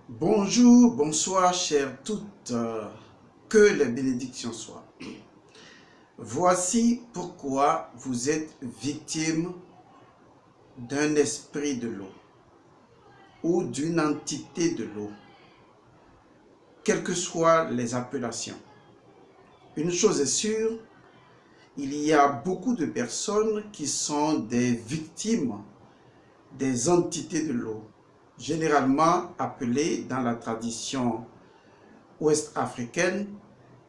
Bonjour, bonsoir, chères toutes, que les bénédictions soient. Voici pourquoi vous êtes victime d'un esprit de l'eau ou d'une entité de l'eau, quelles que soient les appellations. Une chose est sûre, il y a beaucoup de personnes qui sont des victimes des entités de l'eau, généralement appelées dans la tradition ouest-africaine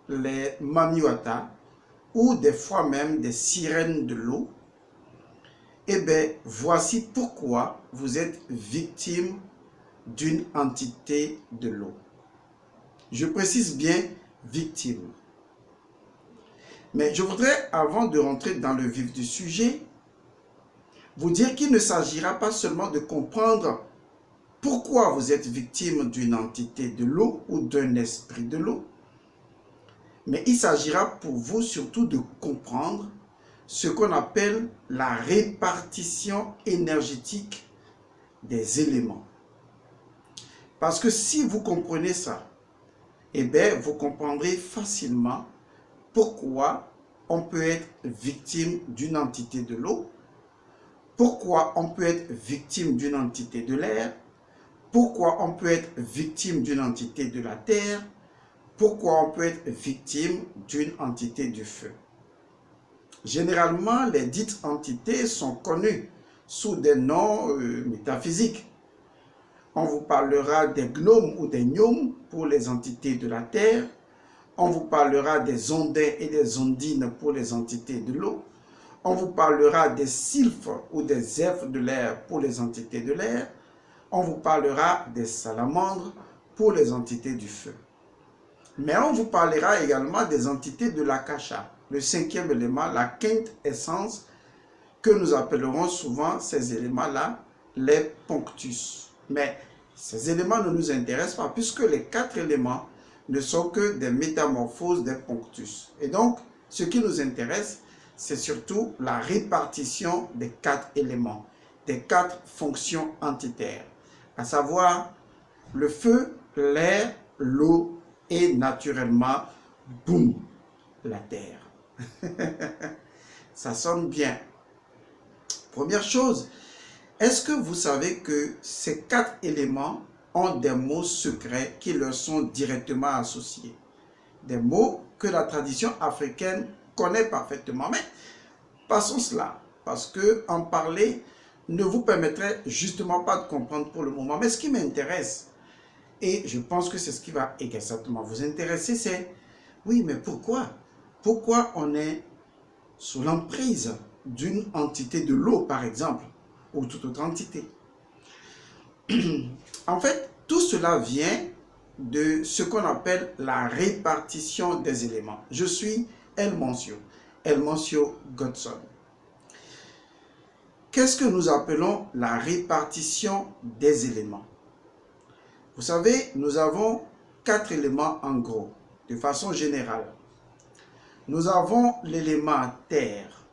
les Mamiwata ou des fois même des sirènes de l'eau. Eh bien, voici pourquoi vous êtes victime d'une entité de l'eau. Je précise bien victime. Mais je voudrais, avant de rentrer dans le vif du sujet, vous dire qu'il ne s'agira pas seulement de comprendre pourquoi vous êtes victime d'une entité de l'eau ou d'un esprit de l'eau, mais il s'agira pour vous surtout de comprendre ce qu'on appelle la répartition énergétique des éléments. Parce que si vous comprenez ça, eh bien, vous comprendrez facilement pourquoi on peut être victime d'une entité de l'eau, pourquoi on peut être victime d'une entité de l'air, pourquoi on peut être victime d'une entité de la terre, pourquoi on peut être victime d'une entité du feu. Généralement, les dites entités sont connues sous des noms métaphysiques. On vous parlera des gnomes ou des gnomes pour les entités de la terre. On vous parlera des ondins et des ondines pour les entités de l'eau. On vous parlera des sylphes ou des elfes de l'air pour les entités de l'air. On vous parlera des salamandres pour les entités du feu. Mais on vous parlera également des entités de l'akasha, le cinquième élément, la quinte essence, que nous appellerons souvent ces éléments-là les ponctus. Mais ces éléments ne nous intéressent pas puisque les quatre éléments ne sont que des métamorphoses des ponctus. Et donc, ce qui nous intéresse, c'est surtout la répartition des quatre éléments, des quatre fonctions entitaires, à savoir le feu, l'air, l'eau et naturellement, boum, la terre. Ça sonne bien. Première chose, est-ce que vous savez que ces quatre éléments ont des mots secrets qui leur sont directement associés? Des mots que la tradition africaine connaît parfaitement. Mais passons cela, parce que en parler ne vous permettrait justement pas de comprendre pour le moment. Mais ce qui m'intéresse, et je pense que c'est ce qui va exactement vous intéresser, c'est, oui, mais pourquoi? Pourquoi on est sous l'emprise d'une entité de l'eau, par exemple, ou toute autre entité? En fait, tout cela vient de ce qu'on appelle la répartition des éléments. Je suis Elmoncio Godson. Qu'est-ce que nous appelons la répartition des éléments? Vous savez, nous avons quatre éléments en gros, de façon générale. Nous avons l'élément terre,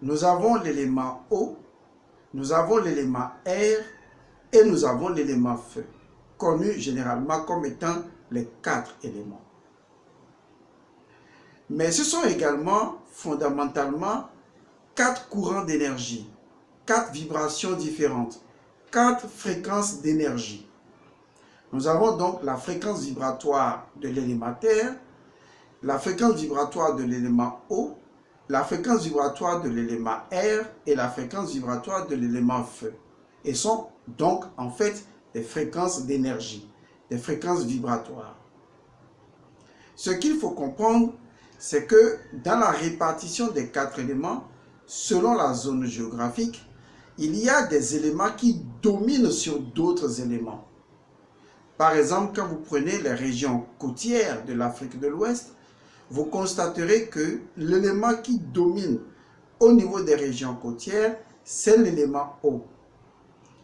nous avons l'élément eau, nous avons l'élément air et nous avons l'élément feu, connu généralement comme étant les quatre éléments. Mais ce sont également fondamentalement quatre courants d'énergie, quatre vibrations différentes, quatre fréquences d'énergie. Nous avons donc la fréquence vibratoire de l'élément terre, la fréquence vibratoire de l'élément eau, la fréquence vibratoire de l'élément air et la fréquence vibratoire de l'élément feu. Et sont donc en fait des fréquences d'énergie, des fréquences vibratoires. Ce qu'il faut comprendre, c'est que dans la répartition des quatre éléments, selon la zone géographique, il y a des éléments qui dominent sur d'autres éléments. Par exemple, quand vous prenez les régions côtières de l'Afrique de l'Ouest, vous constaterez que l'élément qui domine au niveau des régions côtières, c'est l'élément eau.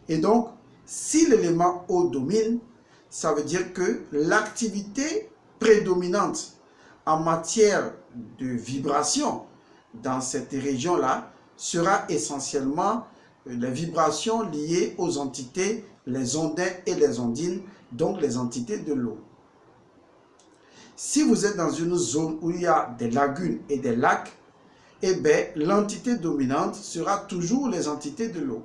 Et donc, si l'élément eau domine, ça veut dire que l'activité prédominante en matière de vibration dans cette région-là sera essentiellement les vibrations liées aux entités les ondins et les ondines, donc les entités de l'eau. Si vous êtes dans une zone où il y a des lagunes et des lacs, eh bien, l'entité dominante sera toujours les entités de l'eau.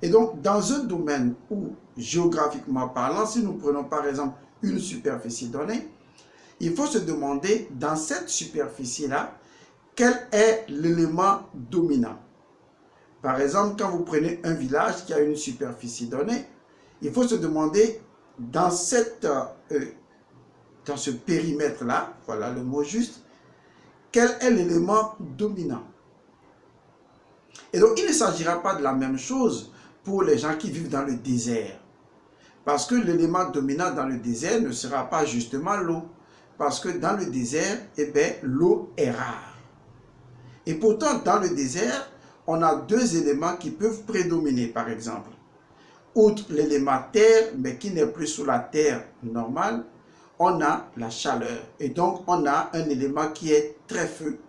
Et donc, dans un domaine où, géographiquement parlant, si nous prenons par exemple une superficie donnée, il faut se demander dans cette superficie-là, quel est l'élément dominant. Par exemple, quand vous prenez un village qui a une superficie donnée, il faut se demander dans ce périmètre-là, voilà le mot juste, quel est l'élément dominant. Et donc, il ne s'agira pas de la même chose pour les gens qui vivent dans le désert. Parce que l'élément dominant dans le désert ne sera pas justement l'eau. Parce que dans le désert, eh bien, l'eau est rare. Et pourtant, dans le désert, on a deux éléments qui peuvent prédominer, par exemple. Outre l'élément terre, mais qui n'est plus sous la terre normale, on a la chaleur. Et donc, on a un élément qui est très feu.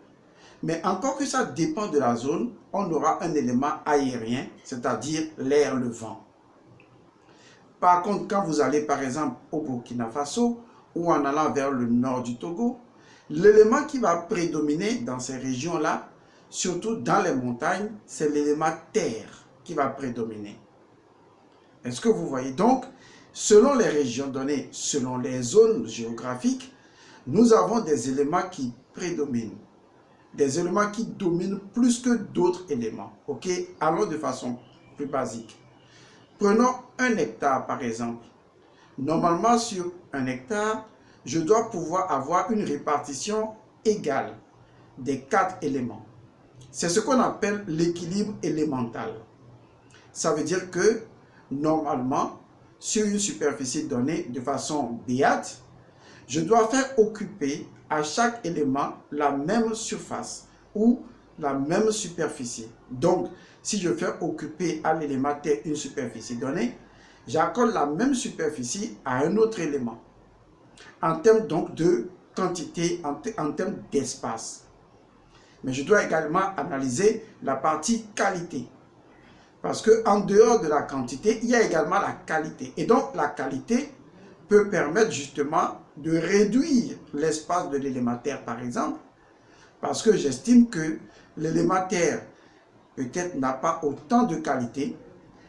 Mais encore que ça dépend de la zone, on aura un élément aérien, c'est-à-dire l'air, le vent. Par contre, quand vous allez par exemple au Burkina Faso ou en allant vers le nord du Togo, l'élément qui va prédominer dans ces régions-là, surtout dans les montagnes, c'est l'élément terre qui va prédominer. Est-ce que vous voyez? Donc, selon les régions données, selon les zones géographiques, nous avons des éléments qui prédominent. Des éléments qui dominent plus que d'autres éléments. Ok, allons de façon plus basique. Prenons un hectare par exemple. Normalement sur un hectare, je dois pouvoir avoir une répartition égale des 4 éléments. C'est ce qu'on appelle l'équilibre élémental. Ça veut dire que normalement, sur une superficie donnée de façon béate, je dois faire occuper à chaque élément la même surface ou la même superficie. Donc, si je fais occuper à l'élément terre une superficie donnée, j'accorde la même superficie à un autre élément. En termes donc de quantité, en termes d'espace. Mais je dois également analyser la partie qualité. Parce qu'en dehors de la quantité, il y a également la qualité. Et donc, la qualité peut permettre justement de réduire l'espace de l'élément terre, par exemple, parce que j'estime que l'élément terre peut-être n'a pas autant de qualité,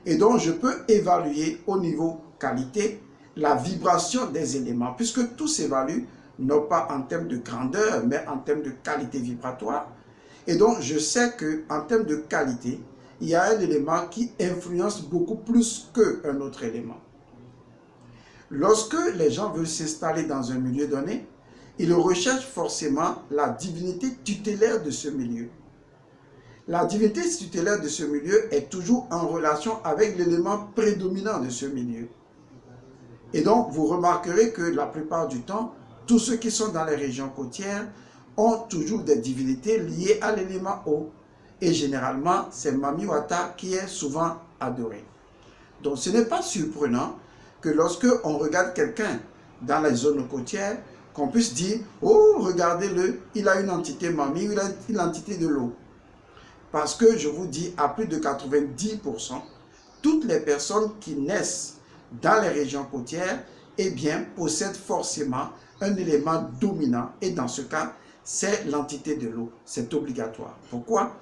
et donc je peux évaluer au niveau qualité la vibration des éléments, puisque tout s'évalue non pas en termes de grandeur, mais en termes de qualité vibratoire. Et donc je sais qu'en termes de qualité, il y a un élément qui influence beaucoup plus qu'un autre élément. Lorsque les gens veulent s'installer dans un milieu donné, ils recherchent forcément la divinité tutélaire de ce milieu. La divinité tutélaire de ce milieu est toujours en relation avec l'élément prédominant de ce milieu. Et donc, vous remarquerez que la plupart du temps, tous ceux qui sont dans les régions côtières ont toujours des divinités liées à l'élément eau. Et généralement, c'est Mami Wata qui est souvent adoré. Donc, ce n'est pas surprenant que lorsque on regarde quelqu'un dans les zones côtières, qu'on puisse dire « Oh, regardez-le, il a une entité Mami, il a une entité de l'eau. » Parce que je vous dis, à plus de 90%, toutes les personnes qui naissent dans les régions côtières, eh bien, possèdent forcément un élément dominant. Et dans ce cas, c'est l'entité de l'eau. C'est obligatoire. Pourquoi?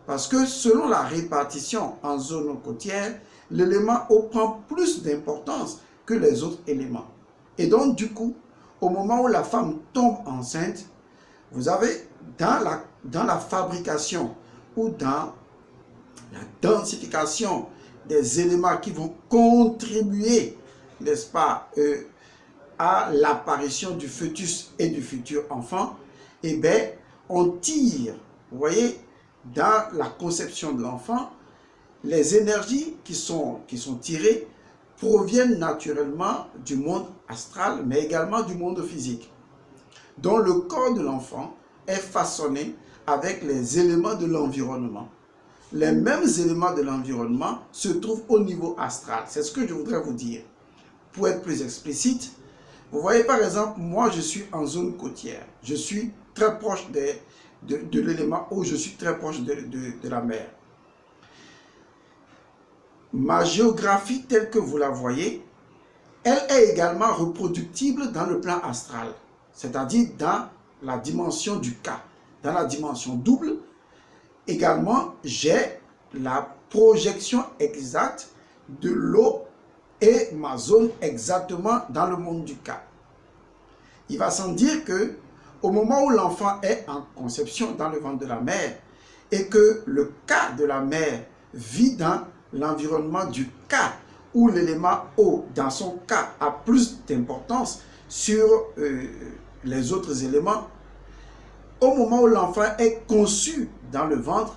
Parce que selon la répartition en zone côtière, l'élément eau prend plus d'importance que les autres éléments. Et donc, du coup, au moment où la femme tombe enceinte, vous avez dans la fabrication ou dans la densification des éléments qui vont contribuer, n'est-ce pas, à l'apparition du fœtus et du futur enfant, eh bien, on tire, vous voyez, dans la conception de l'enfant, les énergies qui sont tirées proviennent naturellement du monde astral, mais également du monde physique. Donc le corps de l'enfant est façonné avec les éléments de l'environnement. Les mêmes éléments de l'environnement se trouvent au niveau astral. C'est ce que je voudrais vous dire. Pour être plus explicite, vous voyez par exemple, moi je suis en zone côtière. Je suis très proche de l'élément eau, je suis très proche de la mer. ma géographie telle que vous la voyez, elle est également reproductible dans le plan astral, c'est-à-dire dans la dimension du K. Dans la dimension double, également, j'ai la projection exacte de l'eau et ma zone exactement dans le monde du K. Il va sans dire que au moment où l'enfant est en conception dans le ventre de la mère et que le K de la mère vit dans l'environnement du K, où l'élément eau dans son cas a plus d'importance sur les autres éléments, au moment où l'enfant est conçu dans le ventre,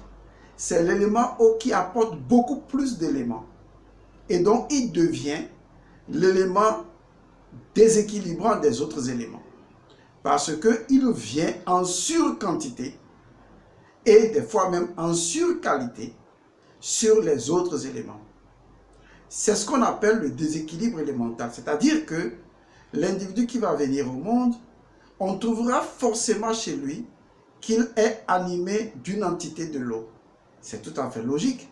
c'est l'élément eau qui apporte beaucoup plus d'éléments. Et donc, il devient l'élément déséquilibrant des autres éléments. Parce qu'il vient en surquantité et des fois même en surqualité sur les autres éléments. C'est ce qu'on appelle le déséquilibre élémental. C'est-à-dire que l'individu qui va venir au monde, on trouvera forcément chez lui qu'il est animé d'une entité de l'eau. C'est tout à fait logique.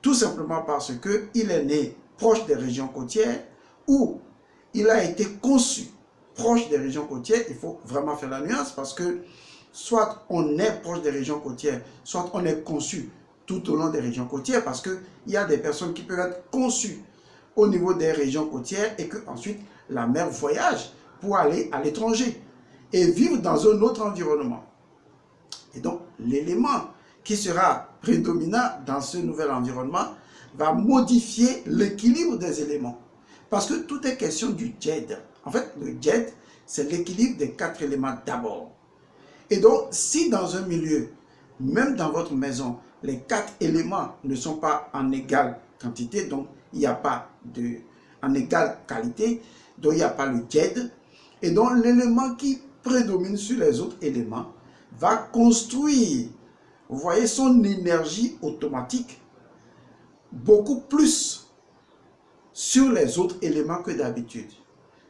Tout simplement parce qu'il est né proche des régions côtières ou il a été conçu proche des régions côtières. Il faut vraiment faire la nuance parce que soit on est proche des régions côtières, soit on est conçu tout au long des régions côtières, parce qu'il y a des personnes qui peuvent être conçues au niveau des régions côtières et qu'ensuite la mère voyage pour aller à l'étranger et vivre dans un autre environnement. Et donc l'élément qui sera prédominant dans ce nouvel environnement va modifier l'équilibre des éléments. Parce que tout est question du djed. En fait, le djed, c'est l'équilibre des 4 éléments d'abord. Et donc, si dans un milieu, même dans votre maison, les 4 éléments ne sont pas en égale quantité, donc il n'y a pas en égale qualité, donc il n'y a pas le djed, et donc l'élément qui prédomine sur les autres éléments va construire, vous voyez, son énergie automatique beaucoup plus sur les autres éléments que d'habitude.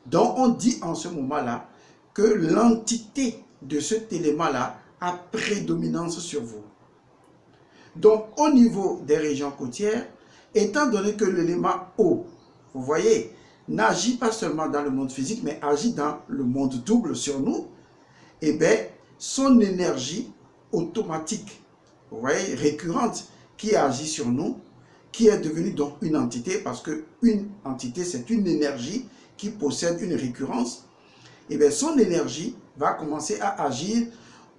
Donc on dit en ce moment-là que l'entité de cet élément-là a prédominance sur vous. Donc au niveau des régions côtières, étant donné que l'élément eau, vous voyez, n'agit pas seulement dans le monde physique, mais agit dans le monde double sur nous, et bien son énergie automatique, vous voyez, récurrente, qui agit sur nous, qui est devenue donc une entité, parce qu'une entité, c'est une énergie qui possède une récurrence, et bien son énergie va commencer à agir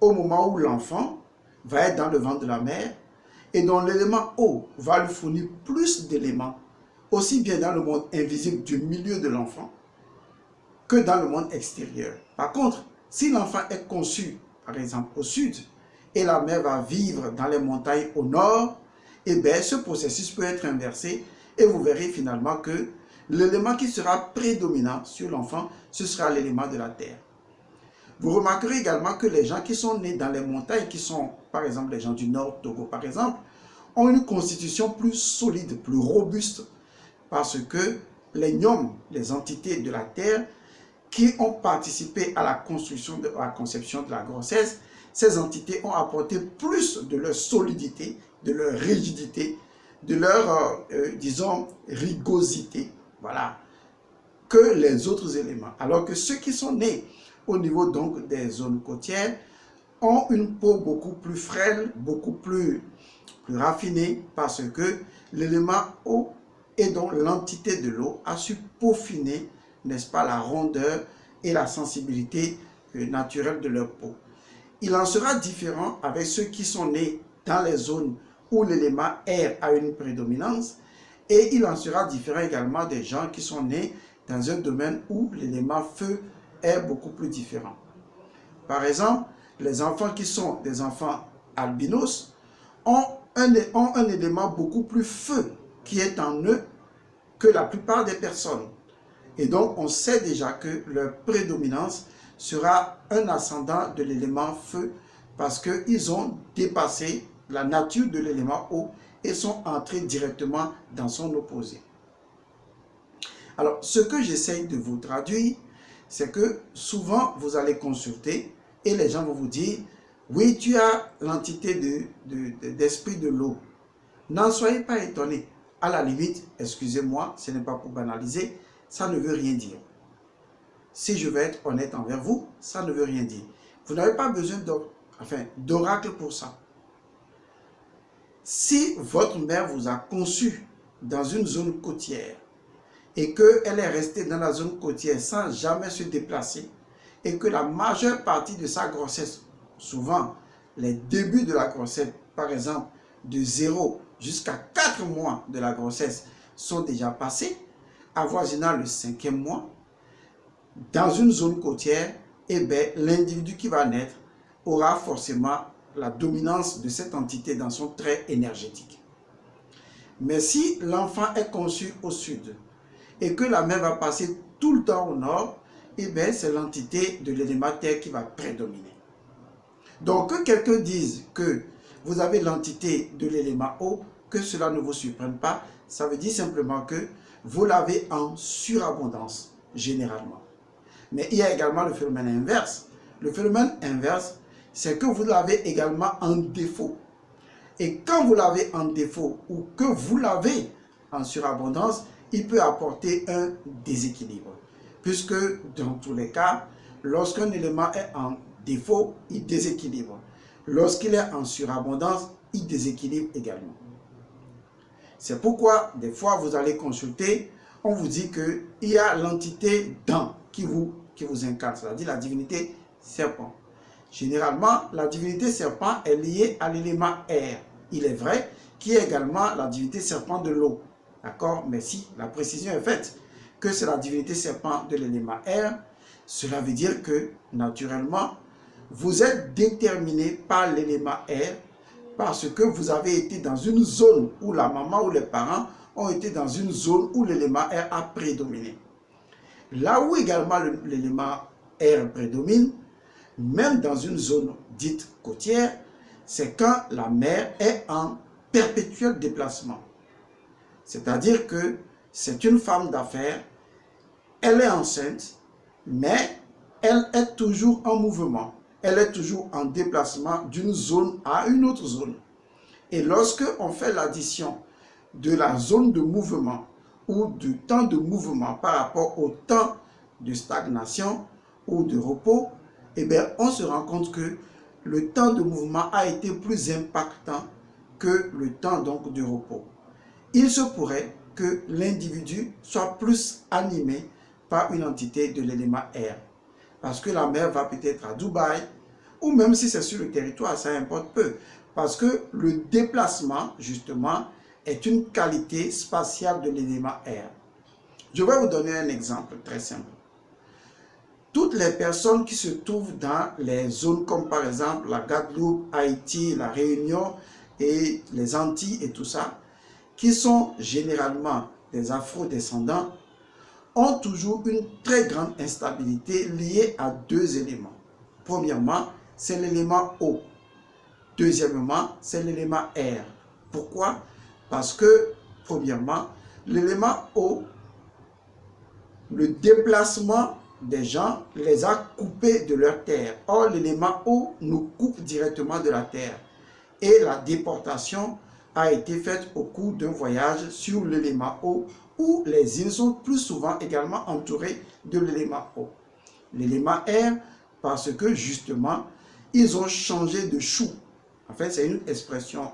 au moment où l'enfant va être dans le ventre de la mère, et dont l'élément eau va lui fournir plus d'éléments, aussi bien dans le monde invisible du milieu de l'enfant, que dans le monde extérieur. Par contre, si l'enfant est conçu, par exemple, au sud, et la mère va vivre dans les montagnes au nord, et bien ce processus peut être inversé, et vous verrez finalement que l'élément qui sera prédominant sur l'enfant, ce sera l'élément de la terre. Vous remarquerez également que les gens qui sont nés dans les montagnes, qui sont par exemple les gens du nord, Togo par exemple, ont une constitution plus solide, plus robuste, parce que les gnomes, les entités de la terre, qui ont participé à la construction, à la conception de la grossesse, ces entités ont apporté plus de leur solidité, de leur rigidité, de leur, disons, rigosité, voilà, que les autres éléments. Alors que ceux qui sont nés au niveau donc des zones côtières ont une peau beaucoup plus frêle, beaucoup plus raffinée, parce que l'élément eau et donc l'entité de l'eau a su peaufiner, n'est-ce pas, la rondeur et la sensibilité naturelle de leur peau. Il en sera différent avec ceux qui sont nés dans les zones où l'élément air a une prédominance, et il en sera différent également des gens qui sont nés dans un domaine où l'élément feu est beaucoup plus différent. Par exemple, les enfants qui sont des enfants albinos ont un élément beaucoup plus feu qui est en eux que la plupart des personnes. Et donc, on sait déjà que leur prédominance sera un ascendant de l'élément feu parce qu'ils ont dépassé la nature de l'élément eau et sont entrés directement dans son opposé. Alors, ce que j'essaye de vous traduire, c'est que souvent, vous allez consulter et les gens vont vous dire « Oui, tu as l'entité d'esprit de l'eau. » N'en soyez pas étonnés. à la limite, excusez-moi, ce n'est pas pour banaliser, ça ne veut rien dire. Si je veux être honnête envers vous, ça ne veut rien dire. Vous n'avez pas besoin d'oracle pour ça. Si votre mère vous a conçu dans une zone côtière et qu'elle est restée dans la zone côtière sans jamais se déplacer et que la majeure partie de sa grossesse, souvent les débuts de la grossesse, par exemple de 0 jusqu'à 4 mois de la grossesse sont déjà passés, avoisinant le 5e mois, dans une zone côtière, l'individu qui va naître aura forcément la dominance de cette entité dans son trait énergétique. Mais si l'enfant est conçu au sud et que la mère va passer tout le temps au nord, c'est l'entité de l'élément terre qui va prédominer. Donc que quelqu'un dise que vous avez l'entité de l'élément eau, que cela ne vous surprenne pas, ça veut dire simplement que vous l'avez en surabondance, généralement. Mais il y a également le phénomène inverse. Le phénomène inverse, c'est que vous l'avez également en défaut. Et quand vous l'avez en défaut ou que vous l'avez en surabondance, il peut apporter un déséquilibre. Puisque dans tous les cas, lorsqu'un élément est en défaut, il déséquilibre. Lorsqu'il est en surabondance, il déséquilibre également. C'est pourquoi, des fois, vous allez consulter, on vous dit qu'il y a l'entité dent qui vous incarne, c'est-à-dire la divinité serpent. Généralement, la divinité serpent est liée à l'élément air. Il est vrai qu'il y a également la divinité serpent de l'eau. D'accord? Mais si la précision est faite que c'est la divinité serpent de l'élément air, cela veut dire que, naturellement, vous êtes déterminé par l'élément air parce que vous avez été dans une zone où la maman ou les parents ont été dans une zone où l'élément air a prédominé. Là où également l'élément air prédomine, même dans une zone dite côtière, c'est quand la mère est en perpétuel déplacement. C'est-à-dire que c'est une femme d'affaires, elle est enceinte, mais elle est toujours en mouvement. Elle est toujours en déplacement d'une zone à une autre zone. Et lorsque on fait l'addition de la zone de mouvement ou du temps de mouvement par rapport au temps de stagnation ou de repos, on se rend compte que le temps de mouvement a été plus impactant que le temps donc de repos. Il se pourrait que l'individu soit plus animé par une entité de l'élément air. Parce que la mère va peut-être à Dubaï, ou même si c'est sur le territoire, ça importe peu. Parce que le déplacement, justement, est une qualité spatiale de l'élément air. Je vais vous donner un exemple très simple. Toutes les personnes qui se trouvent dans les zones comme par exemple la Guadeloupe, Haïti, la Réunion et les Antilles et tout ça, qui sont généralement des afro-descendants, ont toujours une très grande instabilité liée à deux éléments. Premièrement, c'est l'élément eau. Deuxièmement, c'est l'élément air. Pourquoi? Parce que, premièrement, l'élément eau, le déplacement des gens les a coupés de leur terre. Or, l'élément eau nous coupe directement de la terre. Et la déportation a été faite au cours d'un voyage sur l'élément eau où les îles sont plus souvent également entourées de l'élément eau. L'élément air, parce que justement, ils ont changé de chou. En fait, c'est une expression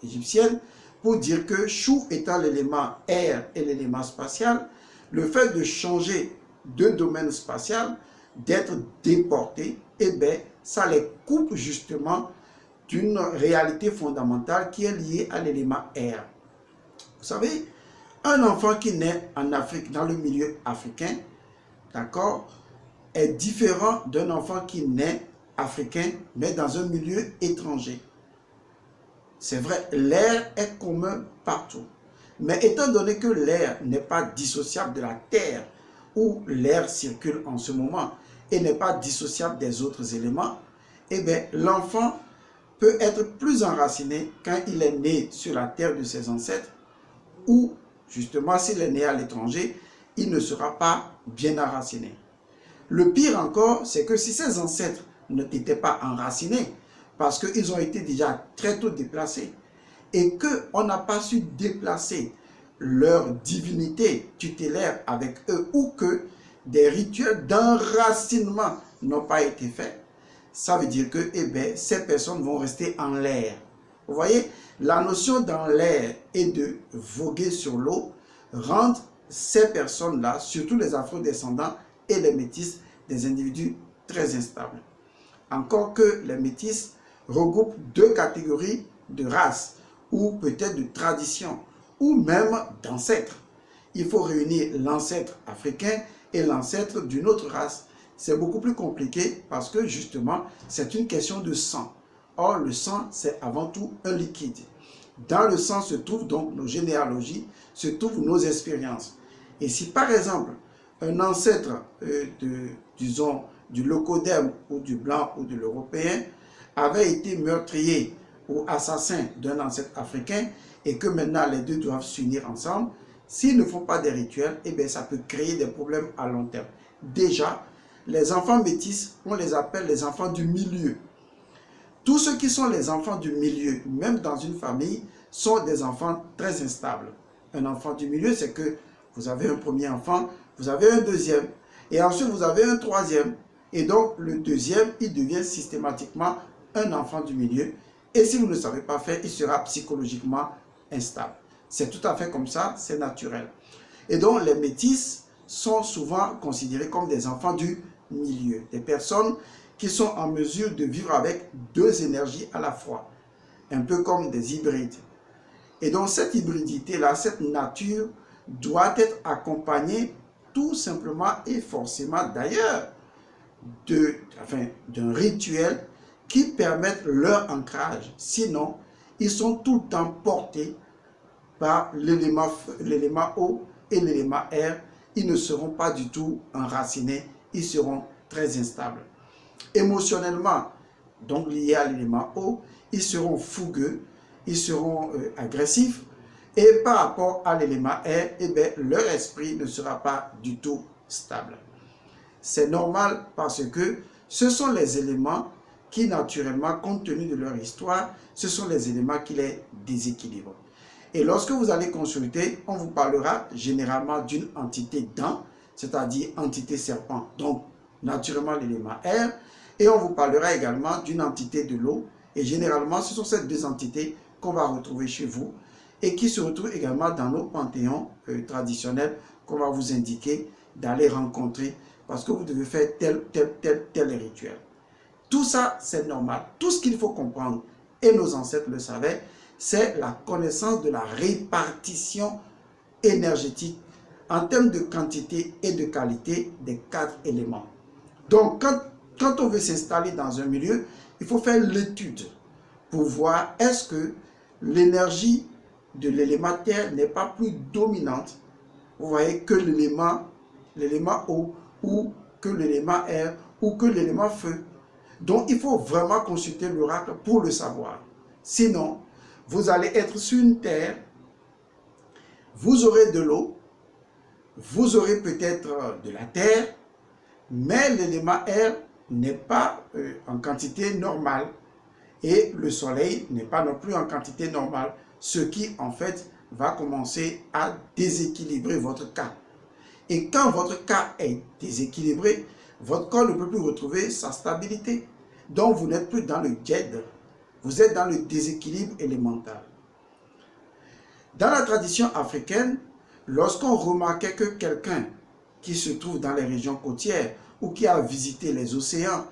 égyptienne pour dire que chou étant l'élément air et l'élément spatial, le fait de changer de domaine spatial, d'être déporté, ça les coupe justement d'une réalité fondamentale qui est liée à l'élément air. Vous savez, un enfant qui naît en Afrique, dans le milieu africain, d'accord, est différent d'un enfant qui naît africain, mais dans un milieu étranger. C'est vrai, l'air est commun partout. Mais étant donné que l'air n'est pas dissociable de la terre, où l'air circule en ce moment, et n'est pas dissociable des autres éléments, l'enfant peut être plus enraciné quand il est né sur la terre de ses ancêtres, ou justement s'il est né à l'étranger, il ne sera pas bien enraciné. Le pire encore, c'est que si ses ancêtres n'étaient pas enracinés, parce qu'ils ont été déjà très tôt déplacés, et qu'on n'a pas su déplacer leur divinité tutélaire avec eux ou que des rituels d'enracinement n'ont pas été faits, ça veut dire que ces personnes vont rester en l'air. Vous voyez, la notion dans l'air et de voguer sur l'eau rend ces personnes-là, surtout les afro-descendants et les métis, des individus très instables. Encore que les métis regroupent deux catégories de races ou peut-être de traditions ou même d'ancêtres. Il faut réunir l'ancêtre africain et l'ancêtre d'une autre race. C'est beaucoup plus compliqué parce que justement, c'est une question de sang. Or, le sang, c'est avant tout un liquide. Dans le sang se trouvent donc nos généalogies, se trouvent nos expériences. Et si par exemple, un ancêtre disons, du locodème ou du blanc ou de l'européen avait été meurtrier ou assassin d'un ancêtre africain et que maintenant les deux doivent s'unir ensemble, s'ils ne font pas des rituels, ça peut créer des problèmes à long terme. Déjà, les enfants métis, on les appelle les enfants du milieu. Tous ceux qui sont les enfants du milieu, même dans une famille, sont des enfants très instables. Un enfant du milieu, c'est que vous avez un premier enfant, vous avez un deuxième, et ensuite vous avez un troisième. Et donc, le deuxième, il devient systématiquement un enfant du milieu. Et si vous ne savez pas faire, il sera psychologiquement instable. C'est tout à fait comme ça, c'est naturel. Et donc, les métis sont souvent considérés comme des enfants du milieu. Des personnes qui sont en mesure de vivre avec deux énergies à la fois. Un peu comme des hybrides. Et donc, cette hybridité-là, cette nature doit être accompagnée tout simplement et forcément d'ailleurs d'un rituel qui permette leur ancrage. Sinon, ils sont tout le temps portés par l'élément eau et l'élément air. Ils ne seront pas du tout enracinés, ils seront très instables. Émotionnellement, donc liés à l'élément eau, ils seront fougueux, ils seront agressifs. Et par rapport à l'élément air, leur esprit ne sera pas du tout stable. C'est normal parce que ce sont les éléments qui, naturellement, compte tenu de leur histoire, ce sont les éléments qui les déséquilibrent. Et lorsque vous allez consulter, on vous parlera généralement d'une entité dent, c'est-à-dire entité serpent, donc naturellement l'élément air, et on vous parlera également d'une entité de l'eau, et généralement ce sont ces deux entités qu'on va retrouver chez vous, et qui se retrouvent également dans nos panthéons traditionnels qu'on va vous indiquer d'aller rencontrer, parce que vous devez faire tel rituel. Tout ça, c'est normal. Tout ce qu'il faut comprendre, et nos ancêtres le savaient, c'est la connaissance de la répartition énergétique en termes de quantité et de qualité des 4 éléments. Donc, quand on veut s'installer dans un milieu, il faut faire l'étude pour voir est-ce que l'énergie de l'élément terre n'est pas plus dominante, vous voyez, que l'élément eau ou que l'élément air ou que l'élément feu. Donc, il faut vraiment consulter l'oracle pour le savoir. Sinon, vous allez être sur une terre, vous aurez de l'eau, vous aurez peut-être de la terre, mais l'élément air n'est pas en quantité normale et le soleil n'est pas non plus en quantité normale, ce qui en fait va commencer à déséquilibrer votre cas. Et quand votre cas est déséquilibré, votre corps ne peut plus retrouver sa stabilité. Donc vous n'êtes plus dans le djed, vous êtes dans le déséquilibre élémental. Dans la tradition africaine, lorsqu'on remarquait que quelqu'un qui se trouve dans les régions côtières ou qui a visité les océans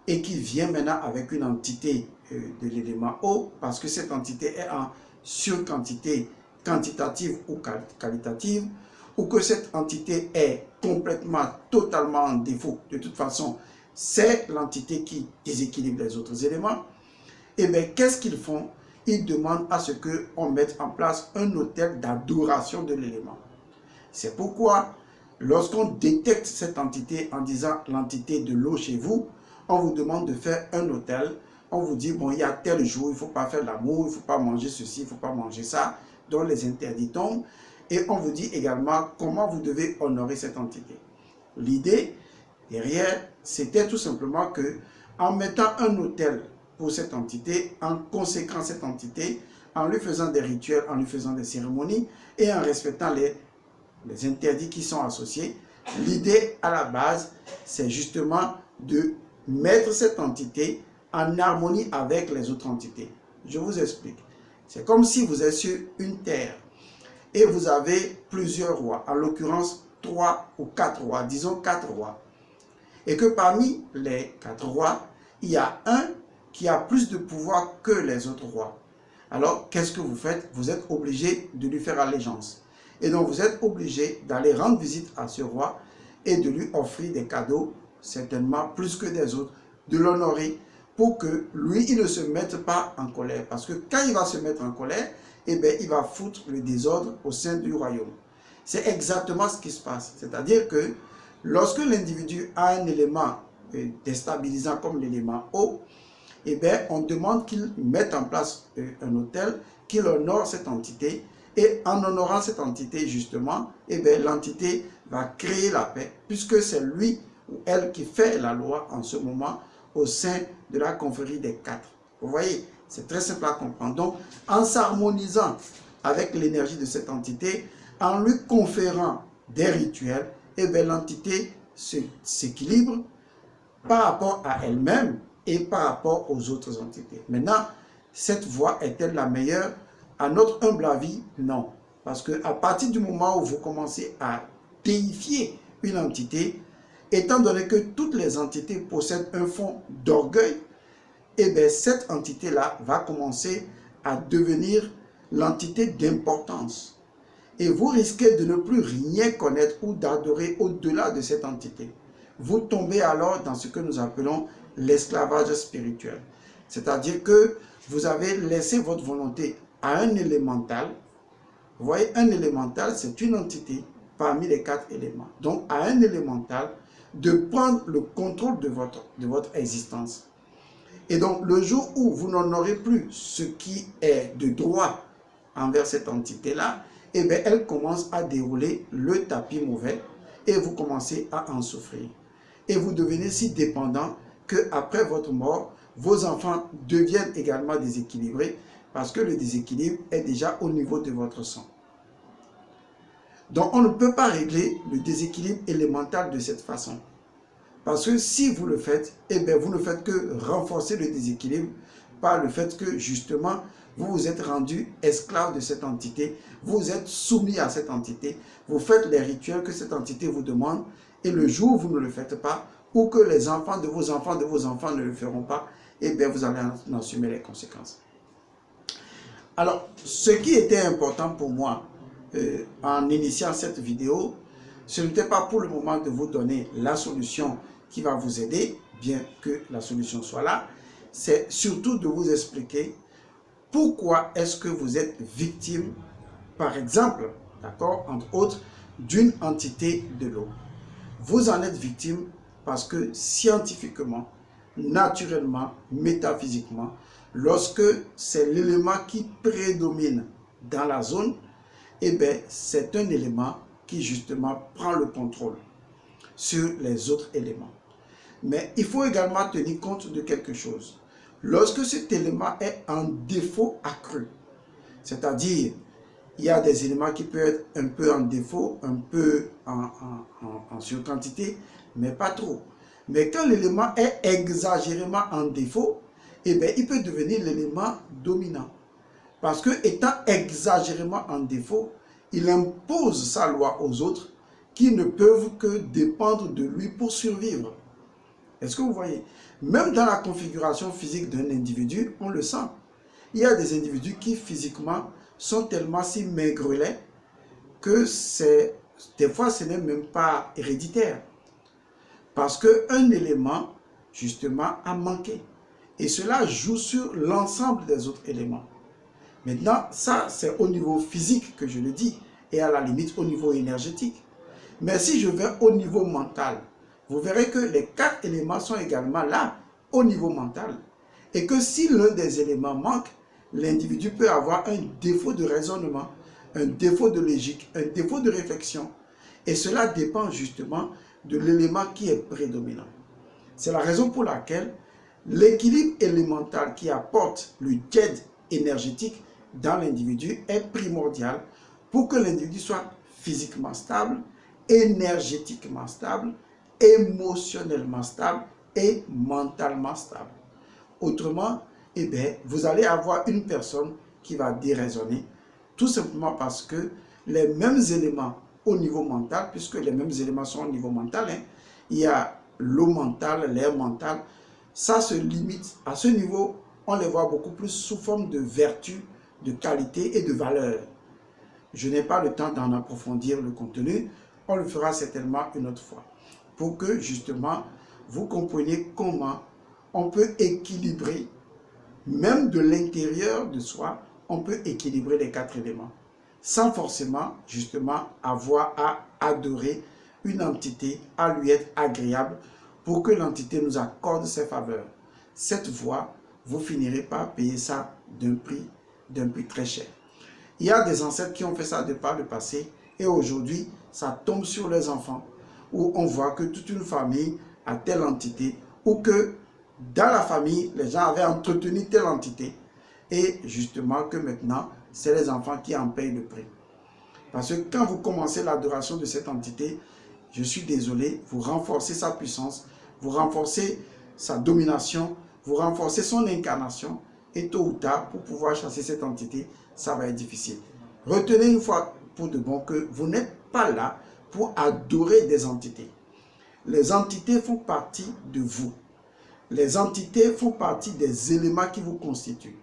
et qui vient maintenant avec une entité de l'élément eau, parce que cette entité est en surquantité quantitative ou qualitative, ou que cette entité est complètement, totalement en défaut, de toute façon, c'est l'entité qui déséquilibre les autres éléments, et bien qu'est-ce qu'ils font? Ils demandent à ce qu'on mette en place un autel d'adoration de l'élément. C'est pourquoi, lorsqu'on détecte cette entité en disant l'entité de l'eau chez vous, on vous demande de faire un autel. On vous dit, bon, il y a tel jour, il ne faut pas faire l'amour, il ne faut pas manger ceci, il ne faut pas manger ça, dont les interdits tombent. Et on vous dit également comment vous devez honorer cette entité. L'idée derrière, c'était tout simplement que, en mettant un autel pour cette entité, en conséquent cette entité, en lui faisant des rituels, en lui faisant des cérémonies et en respectant les interdits qui sont associés. L'idée à la base, c'est justement de mettre cette entité en harmonie avec les autres entités. Je vous explique. C'est comme si vous êtes sur une terre et vous avez plusieurs rois, en l'occurrence 3 ou 4 rois, disons 4 rois. Et que parmi les 4 rois, il y a un qui a plus de pouvoir que les autres rois. Alors, qu'est-ce que vous faites? Vous êtes obligé de lui faire allégeance. Et donc, vous êtes obligé d'aller rendre visite à ce roi et de lui offrir des cadeaux, certainement plus que des autres, de l'honorer pour que lui, il ne se mette pas en colère. Parce que quand il va se mettre en colère, eh bien, il va foutre le désordre au sein du royaume. C'est exactement ce qui se passe. C'est-à-dire que lorsque l'individu a un élément déstabilisant comme l'élément eau, eh bien, on demande qu'il mette en place un autel, qu'il honore cette entité. Et en honorant cette entité, justement, eh bien, l'entité va créer la paix, puisque c'est lui ou elle qui fait la loi en ce moment au sein de la confrérie des 4. Vous voyez, c'est très simple à comprendre. Donc, en s'harmonisant avec l'énergie de cette entité, en lui conférant des rituels, eh bien, l'entité s'équilibre par rapport à elle-même et par rapport aux autres entités. Maintenant, cette voie est-elle la meilleure? À notre humble avis, non. Parce qu'à partir du moment où vous commencez à déifier une entité, étant donné que toutes les entités possèdent un fond d'orgueil, eh bien, cette entité-là va commencer à devenir l'entité d'importance. Et vous risquez de ne plus rien connaître ou d'adorer au-delà de cette entité. Vous tombez alors dans ce que nous appelons l'esclavage spirituel. C'est-à-dire que vous avez laissé votre volonté à un élémental. Vous voyez, un élémental, c'est une entité parmi les 4 éléments. Donc, à un élémental de prendre le contrôle de votre existence. Et donc, le jour où vous n'en aurez plus ce qui est de droit envers cette entité-là, eh bien, elle commence à dérouler le tapis mauvais et vous commencez à en souffrir. Et vous devenez si dépendant qu'après votre mort, vos enfants deviennent également déséquilibrés parce que le déséquilibre est déjà au niveau de votre sang. Donc, on ne peut pas régler le déséquilibre élémental de cette façon. Parce que si vous le faites, eh bien, vous ne faites que renforcer le déséquilibre par le fait que, justement, vous vous êtes rendu esclave de cette entité, vous êtes soumis à cette entité, vous faites les rituels que cette entité vous demande, et le jour où vous ne le faites pas, ou que les enfants de vos enfants ne le feront pas, eh bien, vous allez en assumer les conséquences. Alors, ce qui était important pour moi en initiant cette vidéo, ce n'était pas pour le moment de vous donner la solution qui va vous aider, bien que la solution soit là, c'est surtout de vous expliquer pourquoi est-ce que vous êtes victime, par exemple, d'accord, entre autres, d'une entité de l'eau. Vous en êtes victime parce que scientifiquement, naturellement, métaphysiquement, lorsque c'est l'élément qui prédomine dans la zone, eh bien, c'est un élément qui justement prend le contrôle sur les autres éléments. Mais il faut également tenir compte de quelque chose. Lorsque cet élément est en défaut accru, c'est-à-dire il y a des éléments qui peuvent être un peu en défaut, un peu en surquantité, mais pas trop. Mais quand l'élément est exagérément en défaut, eh bien, il peut devenir l'élément dominant. Parce que étant exagérément en défaut, il impose sa loi aux autres qui ne peuvent que dépendre de lui pour survivre. Est-ce que vous voyez? Même dans la configuration physique d'un individu, on le sent. Il y a des individus qui physiquement sont tellement si maigrelets que des fois ce n'est même pas héréditaire. Parce qu'un élément, justement, a manqué. Et cela joue sur l'ensemble des autres éléments. Maintenant, ça, c'est au niveau physique que je le dis, et à la limite au niveau énergétique. Mais si je vais au niveau mental, vous verrez que les 4 éléments sont également là, au niveau mental. Et que si l'un des éléments manque, l'individu peut avoir un défaut de raisonnement, un défaut de logique, un défaut de réflexion. Et cela dépend justement de l'élément qui est prédominant. C'est la raison pour laquelle l'équilibre élémental qui apporte le jet énergétique dans l'individu est primordial pour que l'individu soit physiquement stable, énergétiquement stable, émotionnellement stable et mentalement stable. Autrement, eh bien, vous allez avoir une personne qui va déraisonner, tout simplement parce que les mêmes éléments au niveau mental, puisque les mêmes éléments sont au niveau mental, hein, il y a l'eau mentale, l'air mental, ça se limite. À ce niveau, on les voit beaucoup plus sous forme de vertu, de qualité et de valeur. Je n'ai pas le temps d'en approfondir le contenu, on le fera certainement une autre fois, pour que justement vous compreniez comment on peut équilibrer, même de l'intérieur de soi, on peut équilibrer les 4 éléments, sans forcément justement avoir à adorer une entité, à lui être agréable, pour que l'entité nous accorde ses faveurs. Cette voie, vous finirez par payer ça d'un prix très cher. Il y a des ancêtres qui ont fait ça de par le passé et aujourd'hui, ça tombe sur les enfants où on voit que toute une famille a telle entité ou que dans la famille, les gens avaient entretenu telle entité et justement que maintenant, c'est les enfants qui en payent le prix. Parce que quand vous commencez l'adoration de cette entité, je suis désolé, vous renforcez sa puissance, vous renforcez sa domination, vous renforcez son incarnation et tôt ou tard, pour pouvoir chasser cette entité, ça va être difficile. Retenez une fois pour de bon que vous n'êtes pas là pour adorer des entités. Les entités font partie de vous. Les entités font partie des éléments qui vous constituent.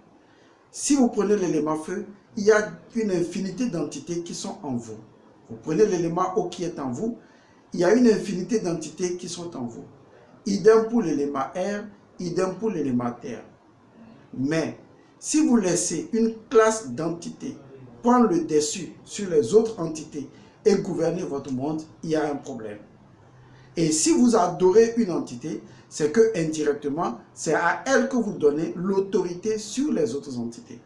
Si vous prenez l'élément feu, il y a une infinité d'entités qui sont en vous. Vous prenez l'élément eau qui est en vous, il y a une infinité d'entités qui sont en vous. Idem pour l'élément air, idem pour l'élément terre. Mais si vous laissez une classe d'entités prendre le dessus sur les autres entités et gouverner votre monde, il y a un problème. Et si vous adorez une entité, c'est que indirectement, c'est à elle que vous donnez l'autorité sur les autres entités.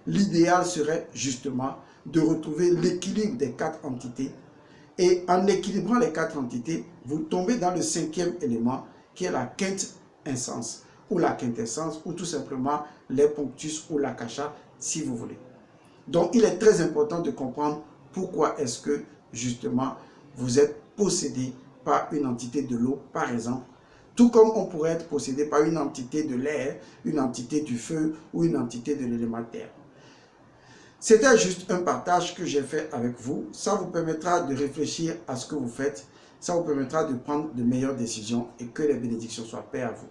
L'idéal serait justement de retrouver l'équilibre des 4 entités. Et en équilibrant les 4 entités, vous tombez dans le 5e élément qui est la quintessence ou la quintessence ou tout simplement les punctus ou l'akasha si vous voulez. Donc il est très important de comprendre pourquoi est-ce que justement vous êtes possédé par une entité de l'eau par exemple, tout comme on pourrait être possédé par une entité de l'air, une entité du feu ou une entité de l'élément terre. C'était juste un partage que j'ai fait avec vous. Ça vous permettra de réfléchir à ce que vous faites. Ça vous permettra de prendre de meilleures décisions et que les bénédictions soient paix à vous.